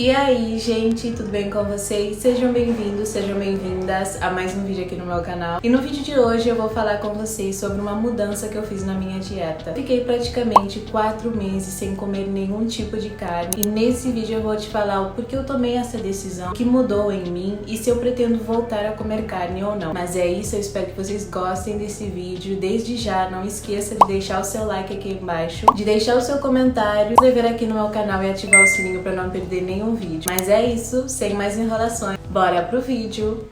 E aí, gente, tudo bem com vocês? Sejam bem-vindos, sejam bem-vindas a mais um vídeo aqui no meu canal. E no vídeo de hoje eu vou falar com vocês sobre uma mudança que eu fiz na minha dieta. Fiquei praticamente 4 meses sem comer nenhum tipo de carne e nesse vídeo eu vou te falar o porquê eu tomei essa decisão, o que mudou em mim e se eu pretendo voltar a comer carne ou não. Mas é isso, eu espero que vocês gostem desse vídeo. Desde já, não esqueça de deixar o seu like aqui embaixo, de deixar o seu comentário, se inscrever aqui no meu canal e ativar o sininho para não perder nenhum vídeo. Mas é isso, sem mais enrolações, bora pro vídeo!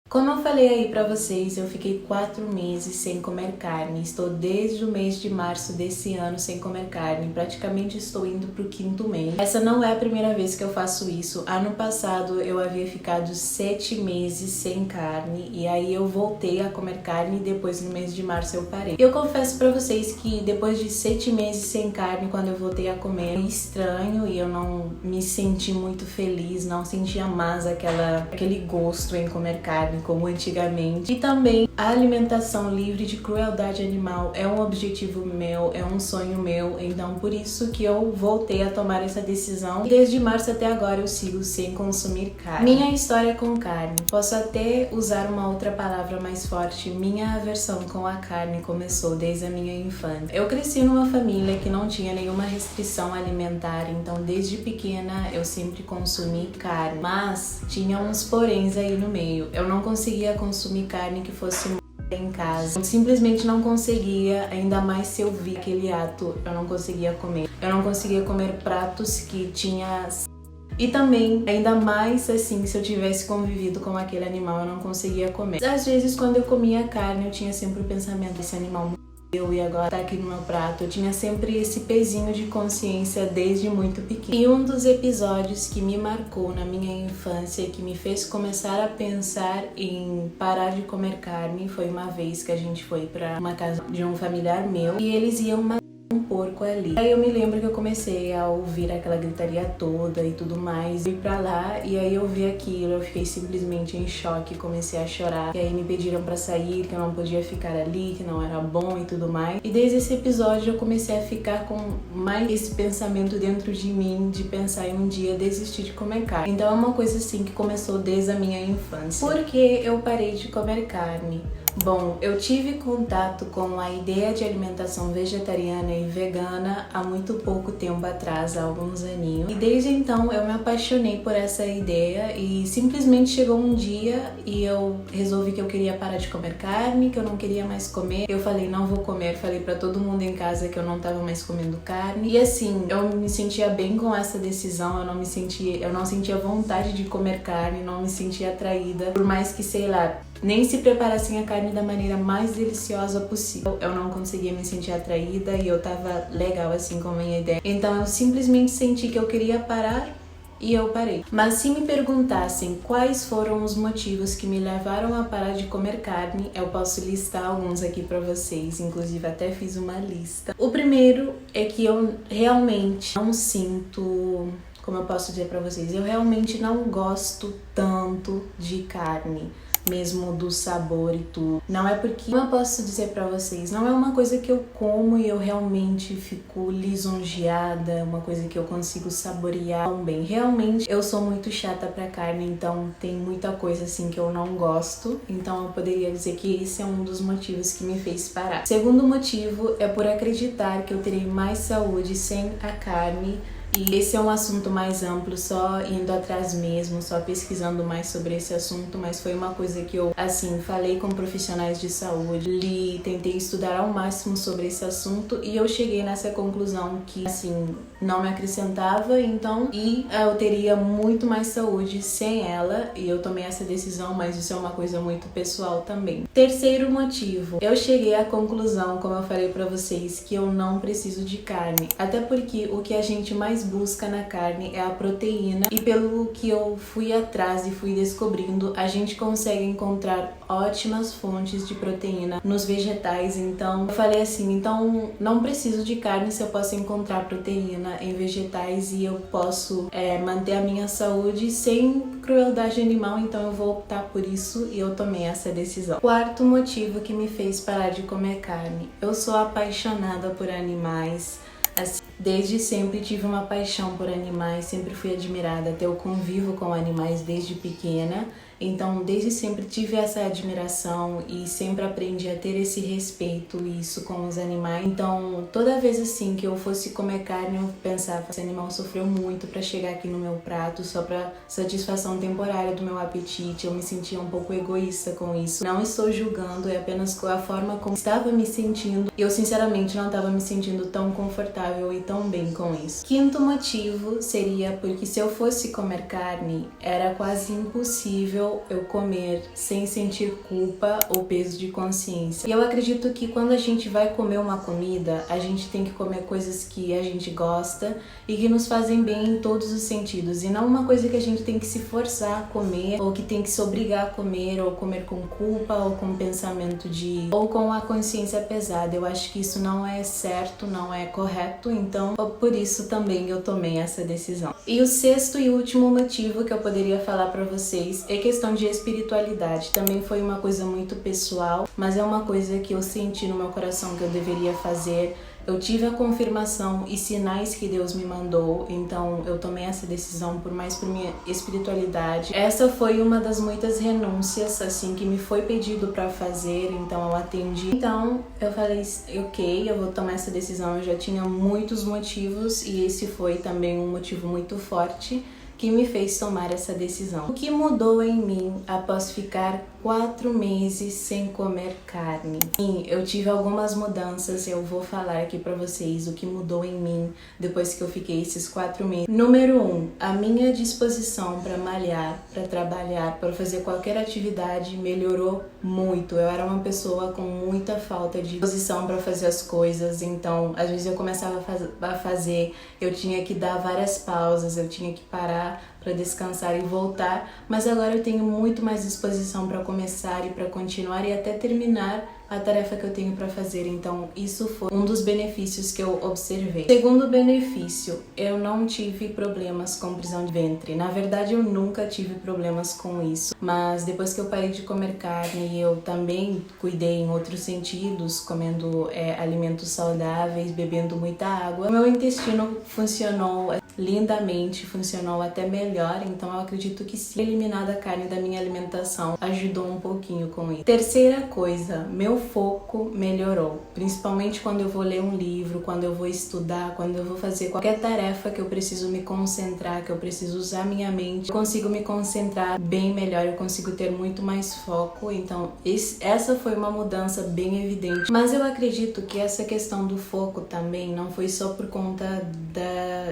Como eu falei aí pra vocês, eu fiquei 4 meses sem comer carne. Estou desde o mês de março desse ano sem comer carne. Praticamente estou indo pro 5º mês. Essa não é a primeira vez que eu faço isso. Ano passado eu havia ficado 7 meses sem carne e aí eu voltei a comer carne e depois no mês de março eu parei. Eu confesso pra vocês que depois de 7 meses sem carne, quando eu voltei a comer, foi estranho e eu não me senti muito feliz, não sentia mais aquele gosto em comer carne como antigamente. E também a alimentação livre de crueldade animal é um objetivo meu, é um sonho meu, então por isso que eu voltei a tomar essa decisão e desde março até agora eu sigo sem consumir carne. Minha história com carne, posso até usar uma outra palavra mais forte, minha aversão com a carne começou desde a minha infância. Eu cresci numa família que não tinha nenhuma restrição alimentar, então desde pequena eu sempre consumi carne, mas tinha uns poréns aí no meio. Eu não conseguia consumir carne que fosse em casa. Eu simplesmente não conseguia, ainda mais se eu vi aquele ato, eu não conseguia comer. Eu não conseguia comer pratos que tinha... E também, ainda mais assim, se eu tivesse convivido com aquele animal, eu não conseguia comer. Às vezes, quando eu comia carne, eu tinha sempre o pensamento, esse animal e agora tá aqui no meu prato. Eu tinha sempre esse pezinho de consciência desde muito pequena. E um dos episódios que me marcou na minha infância, que me fez começar a pensar em parar de comer carne, foi uma vez que a gente foi pra uma casa de um familiar meu e eles iam matar um porco ali. Aí eu me lembro que eu comecei a ouvir aquela gritaria toda e tudo mais. Fui pra lá e aí eu vi aquilo, eu fiquei simplesmente em choque, comecei a chorar. E aí me pediram pra sair, que eu não podia ficar ali, que não era bom e tudo mais. E desde esse episódio eu comecei a ficar com mais esse pensamento dentro de mim, de pensar em um dia desistir de comer carne. Então é uma coisa assim que começou desde a minha infância. Por que eu parei de comer carne? Bom, eu tive contato com a ideia de alimentação vegetariana e vegana há muito pouco tempo atrás, há alguns aninhos. E desde então eu me apaixonei por essa ideia e simplesmente chegou um dia e eu resolvi que eu queria parar de comer carne, que eu não queria mais comer. Eu falei, não vou comer, falei pra todo mundo em casa que eu não tava mais comendo carne. E assim, eu me sentia bem com essa decisão, eu não sentia vontade de comer carne, não me sentia atraída, por mais que, sei lá, nem se preparassem a carne da maneira mais deliciosa possível, eu não conseguia me sentir atraída e eu tava legal assim com a minha ideia. Então eu simplesmente senti que eu queria parar e eu parei. Mas se me perguntassem quais foram os motivos que me levaram a parar de comer carne, eu posso listar alguns aqui pra vocês, inclusive até fiz uma lista. O primeiro é que eu realmente não sinto... Como eu posso dizer pra vocês, eu realmente não gosto tanto de carne, mesmo do sabor e tudo. Não é porque, como eu posso dizer pra vocês, não é uma coisa que eu como e eu realmente fico lisonjeada, é uma coisa que eu consigo saborear tão bem. Realmente, eu sou muito chata pra carne, então tem muita coisa assim que eu não gosto, então eu poderia dizer que esse é um dos motivos que me fez parar. Segundo motivo é por acreditar que eu terei mais saúde sem a carne. E esse é um assunto mais amplo, só indo atrás mesmo, só pesquisando mais sobre esse assunto, mas foi uma coisa que eu, assim, falei com profissionais de saúde, li, tentei estudar ao máximo sobre esse assunto e eu cheguei nessa conclusão que, assim, não me acrescentava, então, e eu teria muito mais saúde sem ela, e eu tomei essa decisão, mas isso é uma coisa muito pessoal também. Terceiro motivo, eu cheguei à conclusão, como eu falei pra vocês, que eu não preciso de carne, até porque o que a gente mais mais busca na carne é a proteína, e pelo que eu fui atrás e fui descobrindo, a gente consegue encontrar ótimas fontes de proteína nos vegetais. Então eu falei assim, então não preciso de carne se eu posso encontrar proteína em vegetais e eu posso manter a minha saúde sem crueldade animal, então eu vou optar por isso e eu tomei essa decisão. Quarto motivo que me fez parar de comer carne: eu sou apaixonada por animais. Assim, desde sempre tive uma paixão por animais, sempre fui admirada, até eu convivo com animais desde pequena. Então, desde sempre tive essa admiração e sempre aprendi a ter esse respeito e isso com os animais. Então, toda vez assim que eu fosse comer carne, eu pensava, esse animal sofreu muito para chegar aqui no meu prato, só para satisfação temporária do meu apetite. Eu me sentia um pouco egoísta com isso. Não estou julgando, é apenas a forma como estava me sentindo. Eu, sinceramente, não estava me sentindo tão confortável e tão bem com isso. Quinto motivo seria porque se eu fosse comer carne, era quase impossível eu comer sem sentir culpa ou peso de consciência. E eu acredito que quando a gente vai comer uma comida, a gente tem que comer coisas que a gente gosta e que nos fazem bem em todos os sentidos, e não uma coisa que a gente tem que se forçar a comer, ou que tem que se obrigar a comer, ou comer com culpa, ou com pensamento ou com a consciência pesada. Eu acho que isso não é certo, não é correto, então por isso também eu tomei essa decisão. E o sexto e último motivo que eu poderia falar pra vocês é questão de espiritualidade. Também foi uma coisa muito pessoal, mas é uma coisa que eu senti no meu coração que eu deveria fazer. Eu tive a confirmação e sinais que Deus me mandou, então eu tomei essa decisão por minha espiritualidade. Essa foi uma das muitas renúncias assim que me foi pedido para fazer, então eu atendi. Então eu falei, ok, eu vou tomar essa decisão. Eu já tinha muitos motivos e esse foi também um motivo muito forte que me fez tomar essa decisão. O que mudou em mim após ficar 4 meses sem comer carne? Sim, eu tive algumas mudanças, eu vou falar aqui pra vocês o que mudou em mim depois que eu fiquei esses 4 meses. Número 1, a minha disposição para malhar, para trabalhar, para fazer qualquer atividade melhorou muito. Eu era uma pessoa com muita falta de disposição para fazer as coisas, então às vezes eu começava a fazer, eu tinha que dar várias pausas, eu tinha que parar para descansar e voltar, mas agora eu tenho muito mais disposição para começar e para continuar e até terminar a tarefa que eu tenho para fazer. Então isso foi um dos benefícios que eu observei. Segundo benefício, eu não tive problemas com prisão de ventre. Na verdade, eu nunca tive problemas com isso, mas depois que eu parei de comer carne, eu também cuidei em outros sentidos, comendo alimentos saudáveis, bebendo muita água. O meu intestino funcionou lindamente, funcionou até melhor, então eu acredito que se eliminar a carne da minha alimentação ajudou um pouquinho com isso. Terceira coisa, meu foco melhorou, principalmente quando eu vou ler um livro, quando eu vou estudar, quando eu vou fazer qualquer tarefa que eu preciso me concentrar, que eu preciso usar minha mente, eu consigo me concentrar bem melhor, eu consigo ter muito mais foco. Então essa foi uma mudança bem evidente, mas eu acredito que essa questão do foco também não foi só por conta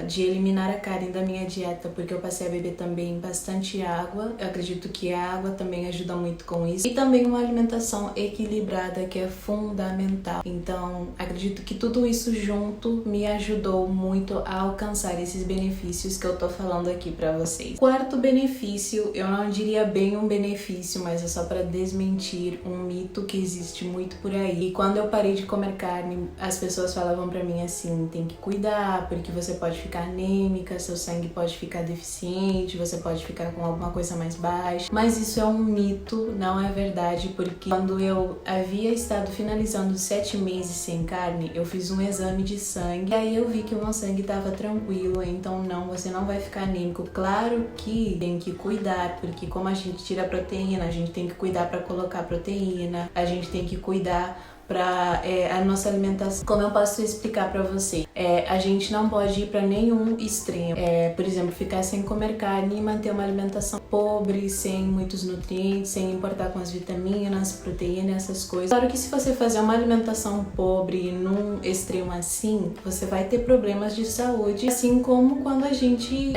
de eliminar a carne da minha dieta, porque eu passei a beber também bastante água. Eu acredito que a água também ajuda muito com isso, e também uma alimentação equilibrada, que é fundamental. Então acredito que tudo isso junto me ajudou muito a alcançar esses benefícios que eu tô falando aqui pra vocês. Quarto benefício, eu não diria bem um benefício, mas é só pra desmentir um mito que existe muito por aí. E quando eu parei de comer carne, as pessoas falavam pra mim assim, tem que cuidar, porque você pode ficar anêmica, seu sangue pode ficar deficiente, você pode ficar com alguma coisa mais baixa. Mas isso é um mito, não é verdade, porque quando eu havia estado finalizando 7 meses sem carne, eu fiz um exame de sangue, e aí eu vi que o meu sangue estava tranquilo. Então não, você não vai ficar anêmico. Claro que tem que cuidar, porque como a gente tira proteína, a gente tem que cuidar para colocar proteína, a gente tem que cuidar para a nossa alimentação. Como eu posso explicar para você? A gente não pode ir para nenhum extremo. Por exemplo, ficar sem comer carne e manter uma alimentação pobre, sem muitos nutrientes, sem importar com as vitaminas, proteína, essas coisas. Claro que se você fazer uma alimentação pobre num extremo assim, você vai ter problemas de saúde, assim como quando a gente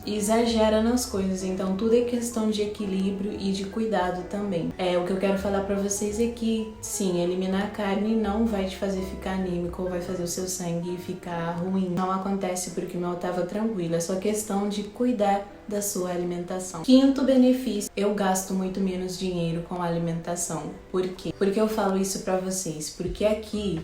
exagera nas coisas. Então tudo é questão de equilíbrio e de cuidado também. O que eu quero falar para vocês é que sim, eliminar a carne não vai te fazer ficar anêmico ou vai fazer o seu sangue ficar ruim. Não acontece porque o meu tava tranquilo, é só questão de cuidar da sua alimentação. Quinto benefício, eu gasto muito menos dinheiro com a alimentação. Por quê? Porque eu falo isso pra vocês? Porque aqui,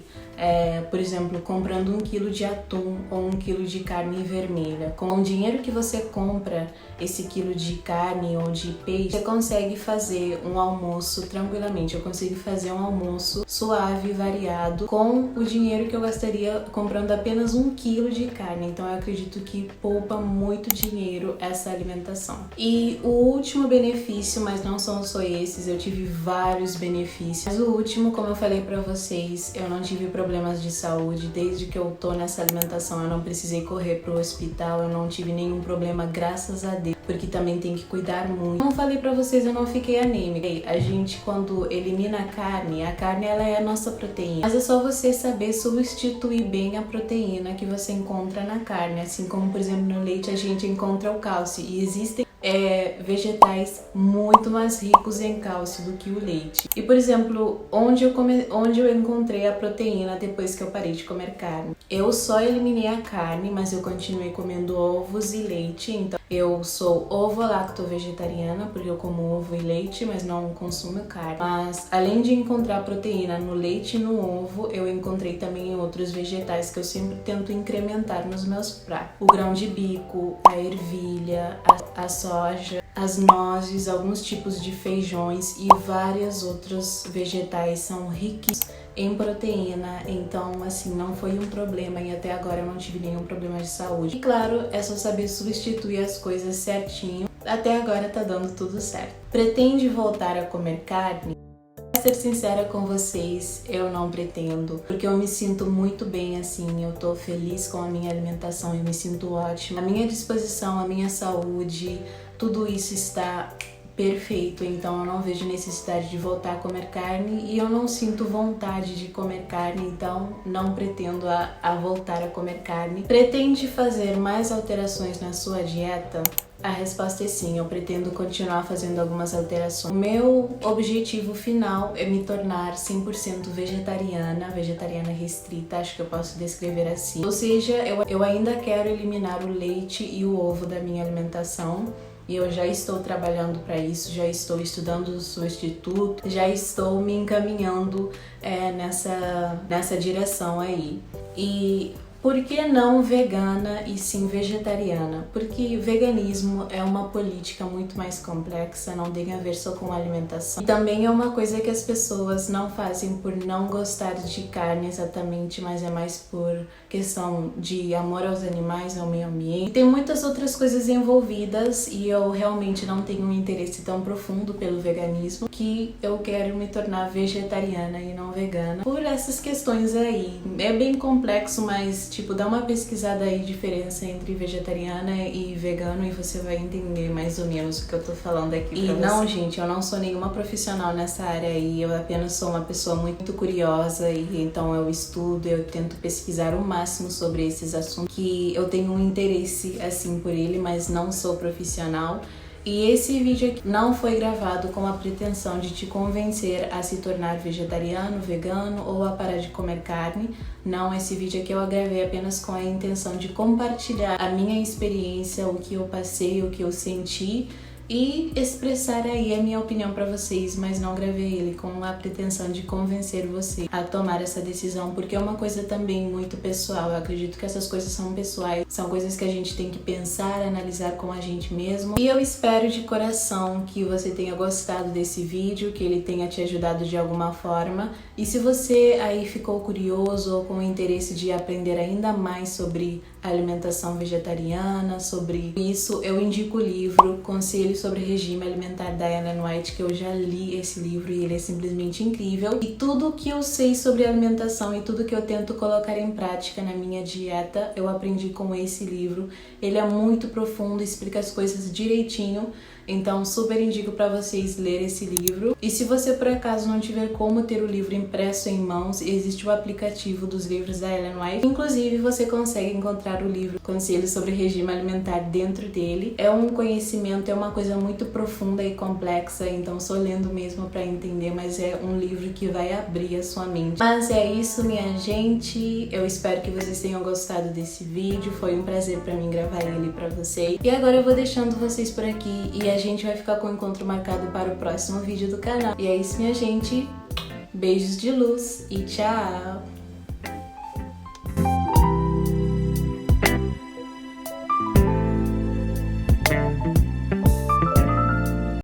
por exemplo, comprando 1 quilo de atum ou 1 quilo de carne vermelha, com o dinheiro que você compra esse quilo de carne ou de peixe, você consegue fazer um almoço tranquilamente. Eu consigo fazer um almoço suave, variado, com o dinheiro que eu gastaria comprando apenas 1 quilo de carne. Então eu acredito que poupa muito dinheiro essa alimentação. E o último benefício, mas não são só esses, eu tive vários benefícios. Mas o último, como eu falei pra vocês, eu não tive problemas de saúde. Desde que eu tô nessa alimentação, eu não precisei correr pro hospital, eu não tive nenhum problema, graças a Deus, porque também tem que cuidar muito. Como eu falei pra vocês, eu não fiquei anêmica. A gente, quando elimina a carne ela é a nossa proteína. Mas é só você saber substituir bem a proteína que você encontra na carne. Assim como, por exemplo, no leite a gente encontra o cálcio. E existem vegetais muito mais ricos em cálcio do que o leite. E, por exemplo, onde eu encontrei a proteína depois que eu parei de comer carne? Eu só eliminei a carne, mas eu continuei comendo ovos e leite. Então, eu sou ovo-lacto-vegetariana, porque eu como ovo e leite, mas não consumo carne. Mas, além de encontrar proteína no leite e no ovo, eu encontrei também outros vegetais que eu sempre tento incrementar nos meus pratos. O grão de bico, a ervilha, a soja, as nozes, alguns tipos de feijões e vários outros vegetais são riquíssimos em proteína, então assim, não foi um problema e até agora eu não tive nenhum problema de saúde. E claro, é só saber substituir as coisas certinho. Até agora tá dando tudo certo. Pretende voltar a comer carne? Pra ser sincera com vocês, eu não pretendo, porque eu me sinto muito bem assim, eu tô feliz com a minha alimentação, eu me sinto ótima. A minha disposição, a minha saúde, tudo isso está perfeito, então eu não vejo necessidade de voltar a comer carne e eu não sinto vontade de comer carne, então não pretendo a voltar a comer carne. Pretende fazer mais alterações na sua dieta? A resposta é sim, eu pretendo continuar fazendo algumas alterações. O meu objetivo final é me tornar 100% vegetariana restrita, acho que eu posso descrever assim. Ou seja, eu ainda quero eliminar o leite e o ovo da minha alimentação. E eu já estou trabalhando para isso, já estou estudando o substituto, já estou me encaminhando nessa direção aí. E por que não vegana e sim vegetariana? Porque veganismo é uma política muito mais complexa, não tem a ver só com alimentação. E também é uma coisa que as pessoas não fazem por não gostar de carne exatamente, mas é mais por questão de amor aos animais, ao meio ambiente. E tem muitas outras coisas envolvidas e eu realmente não tenho um interesse tão profundo pelo veganismo que eu quero me tornar vegetariana e não vegana por essas questões aí. É bem complexo, mas tipo, dá uma pesquisada aí, diferença entre vegetariana e vegano e você vai entender mais ou menos o que eu tô falando aqui pra você. E não, gente, eu não sou nenhuma profissional nessa área aí, eu apenas sou uma pessoa muito curiosa e então eu estudo, eu tento pesquisar o máximo sobre esses assuntos que eu tenho um interesse assim por ele, mas não sou profissional. E esse vídeo aqui não foi gravado com a pretensão de te convencer a se tornar vegetariano, vegano ou a parar de comer carne. Não, esse vídeo aqui eu gravei apenas com a intenção de compartilhar a minha experiência, o que eu passei, o que eu senti e expressar aí a minha opinião para vocês, mas não gravei ele com a pretensão de convencer você a tomar essa decisão, porque é uma coisa também muito pessoal. Eu acredito que essas coisas são pessoais, são coisas que a gente tem que pensar, analisar com a gente mesmo. E eu espero de coração que você tenha gostado desse vídeo, que ele tenha te ajudado de alguma forma. E se você aí ficou curioso ou com interesse de aprender ainda mais sobre alimentação vegetariana, sobre isso, eu indico o livro Conselhos sobre Regime Alimentar da Ellen White, que eu já li esse livro e ele é simplesmente incrível. E tudo que eu sei sobre alimentação e tudo que eu tento colocar em prática na minha dieta, eu aprendi com esse livro. Ele é muito profundo, explica as coisas direitinho. Então, super indico para vocês ler esse livro. E se você por acaso não tiver como ter o livro impresso em mãos, existe o aplicativo dos livros da Ellen White. Inclusive, você consegue encontrar comprar o livro Conselhos sobre Regime Alimentar dentro dele. É um conhecimento, é uma coisa muito profunda e complexa, então só lendo mesmo para entender, mas é um livro que vai abrir a sua mente. Mas é isso, minha gente, eu espero que vocês tenham gostado desse vídeo, foi um prazer para mim gravar ele para vocês. E agora eu vou deixando vocês por aqui e a gente vai ficar com o encontro marcado para o próximo vídeo do canal. E é isso, minha gente, beijos de luz e tchau!